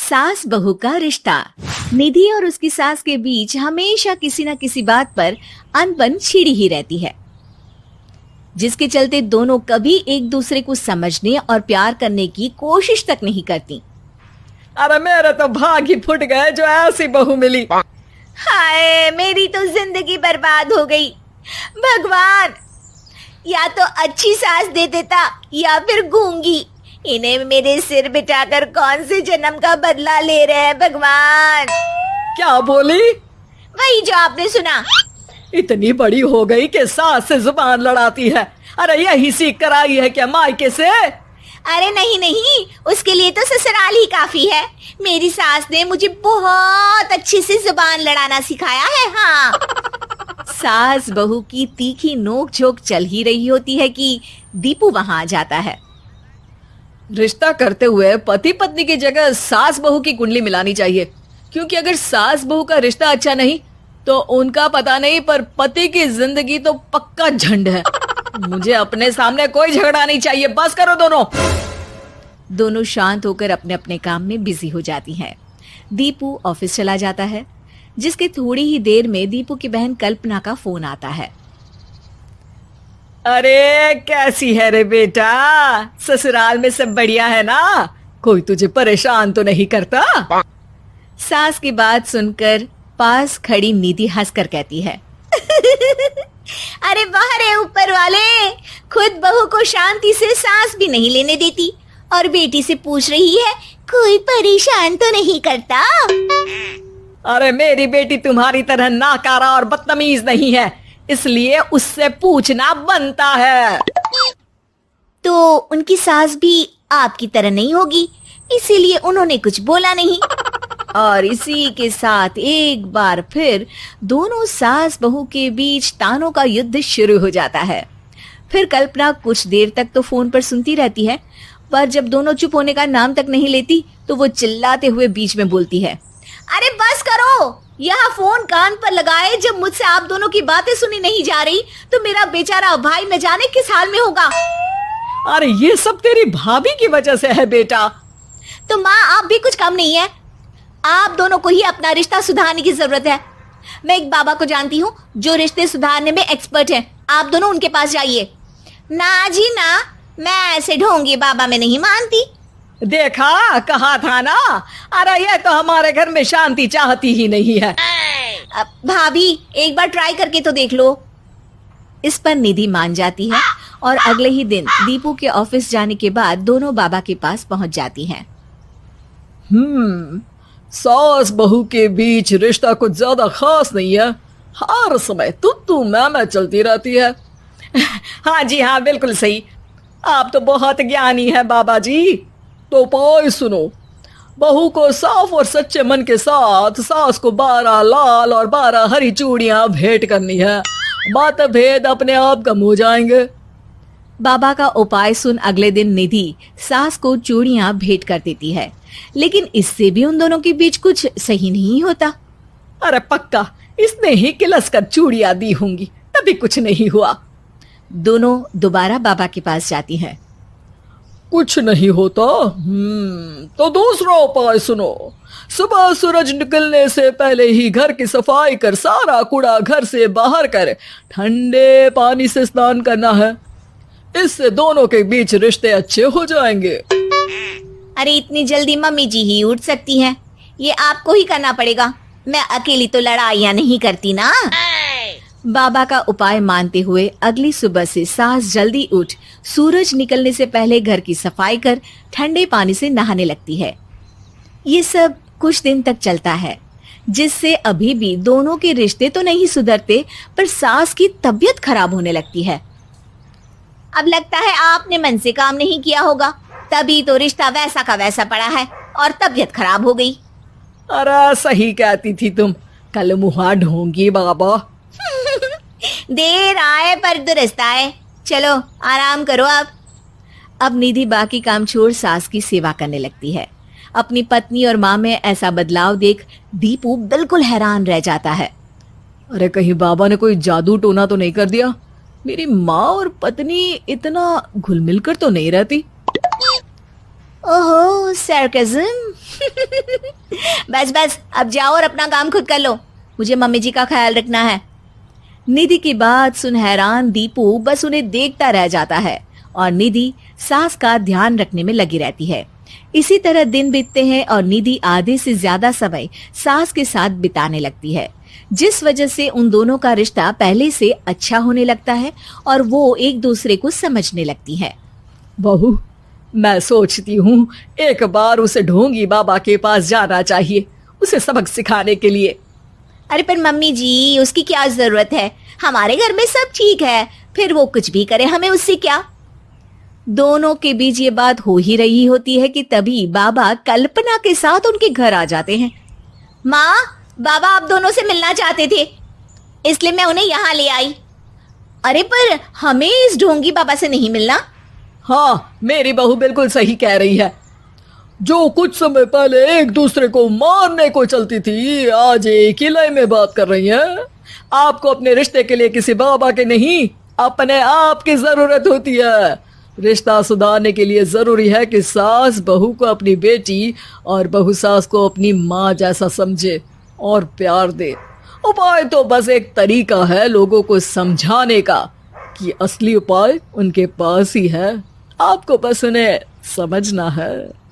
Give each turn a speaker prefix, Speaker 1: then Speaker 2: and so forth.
Speaker 1: सास बहू का रिश्ता। निधि और उसकी सास के बीच हमेशा किसी न किसी बात पर अनबन छिड़ी ही रहती है, जिसके चलते दोनों कभी एक दूसरे को समझने और प्यार करने की कोशिश तक नहीं करती।
Speaker 2: अरे मेरे तो भाग ही फुट गए जो ऐसी बहू मिली।
Speaker 1: हाय, मेरी तो जिंदगी बर्बाद हो गई। भगवान, या तो अच्छी सास दे देता या फिर गूंगी। इन्हें मेरे सिर बिठाकर कौन से जन्म का बदला ले रहे हैं भगवान।
Speaker 2: क्या बोली?
Speaker 1: वही जो आपने सुना।
Speaker 2: इतनी बड़ी हो गई कि सास से जुबान लड़ाती है। अरे यही सीख कर आई है क्या मायके से?
Speaker 1: अरे नहीं नहीं, उसके लिए तो ससुराल ही काफी है। मेरी सास ने मुझे बहुत अच्छे से जुबान लड़ाना सिखाया है। हाँ। सास बहू की तीखी नोक झोंक चल ही रही होती है कि दीपू वहां आ जाता है।
Speaker 2: रिश्ता करते हुए पति पत्नी की जगह सास बहू की कुंडली मिलानी चाहिए, क्योंकि अगर सास बहू का रिश्ता अच्छा नहीं तो उनका पता नहीं, पर पति की जिंदगी तो पक्का झंड है। मुझे अपने सामने कोई झगड़ा नहीं चाहिए। बस करो दोनों।
Speaker 1: दोनों शांत होकर अपने अपने काम में बिजी हो जाती हैं। दीपू ऑफिस चला जाता है, जिसके थोड़ी ही देर में दीपू की बहन कल्पना का फोन आता है।
Speaker 2: अरे कैसी है रे बेटा? ससुराल में सब बढ़िया है ना? कोई तुझे परेशान तो नहीं करता?
Speaker 1: सास की बात सुनकर पास खड़ी निधि हंसकर कहती है, अरे बाहर है ऊपर वाले, खुद बहू को शांति से सांस भी नहीं लेने देती और बेटी से पूछ रही है कोई परेशान तो नहीं करता।
Speaker 2: अरे मेरी बेटी तुम्हारी तरह नाकारा और बदतमीज नहीं है, इसलिए उससे पूछना बनता है।
Speaker 1: तो उनकी सास भी आपकी तरह नहीं होगी, इसीलिए उन्होंने कुछ बोला नहीं। और इसी के साथ एक बार फिर दोनों सास बहू के बीच तानों का युद्ध शुरू हो जाता है। फिर कल्पना कुछ देर तक तो फोन पर सुनती रहती है, पर जब दोनों चुप होने का नाम तक नहीं लेती तो वो चिल्लाते हुए बीच में बोलती है, अरे बस करो, यह फोन कान पर लगाए जब मुझसे आप दोनों की बातें सुनी नहीं जा रही तो मेरा बेचारा भाई न जाने किस हाल में होगा।
Speaker 2: अरे ये सब तेरी भाभी की वजह से है बेटा।
Speaker 1: तो माँ, आप भी कुछ कम नहीं है। आप दोनों को ही अपना रिश्ता सुधारने की जरूरत है। मैं एक बाबा को जानती हूँ जो रिश्ते सुधारने में एक्सपर्ट हैं। आप दोनों उनके पास जाइए। ना जी ना, मैं ऐसे ढोंगी बाबा में नहीं मानती।
Speaker 2: देखा, कहा था ना। अरे ये तो हमारे घर में शांति चाहती ही नहीं है।
Speaker 1: भाभी, एक बार ट्राई करके तो देख लो। इस पर निधि मान जाती है और अगले ही दिन दीपू के ऑफिस जाने के बाद दोनों बाबा के पास पहुंच जाती हैं।
Speaker 2: सास बहू के बीच रिश्ता कुछ ज्यादा खास नहीं है। हर समय तू मैं चलती रहती है। हाँ जी हाँ, बिल्कुल सही। आप तो बहुत ज्ञानी है बाबा जी। तो पाई सुनो, बहू को साफ और सच्चे मन के साथ सास को 12 लाल और 12 हरी चूड़ियां भेंट करनी है। मतभेद अपने आप कम हो जाएंगे।
Speaker 1: बाबा का उपाय सुन अगले दिन निधि सास को चूड़ियां भेंट कर देती है, लेकिन इससे भी उन दोनों के बीच कुछ सही नहीं होता।
Speaker 2: अरे पक्का इसने ही किलस कर चूड़ियां दी होंगी, तभी कुछ नहीं हुआ।
Speaker 1: दोनों दोबारा बाबा के पास जाती हैं।
Speaker 2: कुछ नहीं होता। तो दूसरा उपाय सुनो। सुबह सूरज निकलने से पहले ही घर की सफाई कर सारा कूड़ा घर से बाहर कर ठंडे पानी से स्नान करना है। इससे दोनों के बीच रिश्ते अच्छे हो जाएंगे।
Speaker 1: अरे इतनी जल्दी मम्मी जी ही उठ सकती हैं? ये आपको ही करना पड़ेगा। मैं अकेली तो लड़ाइयाँ नहीं करती ना। बाबा का उपाय मानते हुए अगली सुबह से सास जल्दी उठ सूरज निकलने से पहले घर की सफाई कर ठंडे पानी से नहाने लगती है। ये सब कुछ दिन तक चलता है, जिससे अभी भी दोनों के रिश्ते तो नहीं सुधरते, पर सास की तबीयत खराब होने लगती है। अब लगता है आपने मन से काम नहीं किया होगा, तभी तो रिश्ता वैसा का वैसा पड़ा है और तबीयत खराब हो गई।
Speaker 2: अरे सही कहती थी तुम, कल मुहा ढोंगी बाबा।
Speaker 1: देर आए पर दुरुस्त आए। चलो आराम करो आप। अब निधि बाकी काम छोड़ सास की सेवा करने लगती है। अपनी पत्नी और माँ में ऐसा बदलाव देख दीपू बिल्कुल हैरान रह जाता है।
Speaker 2: अरे कहीं बाबा ने कोई जादू टोना तो नहीं कर दिया? मेरी माँ और पत्नी इतना घुल मिल कर तो नहीं रहती।
Speaker 1: ओहो, सरकाज़म। बस बस अब जाओ और अपना काम खुद कर लो, मुझे मम्मी जी का ख्याल रखना है। निधि की बात सुन हैरान दीपू बस उन्हें देखता रह जाता है और निधि सास का ध्यान रखने में लगी रहती है। इसी तरह दिन बीतते हैं और निधि आधे से ज्यादा समय सास के साथ बिताने लगती है, जिस वजह से उन दोनों का रिश्ता पहले से अच्छा होने लगता है और वो एक दूसरे को समझने लगती है।
Speaker 2: बहू, मैं सोचती हूँ एक बार उसे ढोंगी बाबा के पास जाना चाहिए, उसे सबक सिखाने के लिए।
Speaker 1: अरे पर मम्मी जी, उसकी क्या जरूरत है, हमारे घर में सब ठीक है, फिर वो कुछ भी करे, हमें उससे क्या। दोनों के बीच ये बात हो ही रही होती है कि तभी बाबा कल्पना के साथ उनके घर आ जाते हैं। माँ, बाबा आप दोनों से मिलना चाहते थे, इसलिए मैं उन्हें यहाँ ले आई। अरे पर हमें इस ढोंगी बाबा से नहीं मिलना।
Speaker 2: हाँ, मेरी बहू बिल्कुल सही कह रही है। जो कुछ समय पहले एक दूसरे को मारने को चलती थी, आज एक ही लय में बात कर रही है। आपको अपने रिश्ते के लिए किसी बाबा के नहीं, अपने आप की जरूरत होती है। रिश्ता सुधारने के लिए जरूरी है कि सास बहू को अपनी बेटी और बहू सास को अपनी माँ जैसा समझे और प्यार दे। उपाय तो बस एक तरीका है लोगों को समझाने का कि असली उपाय उनके पास ही है, आपको बस उन्हें समझना है।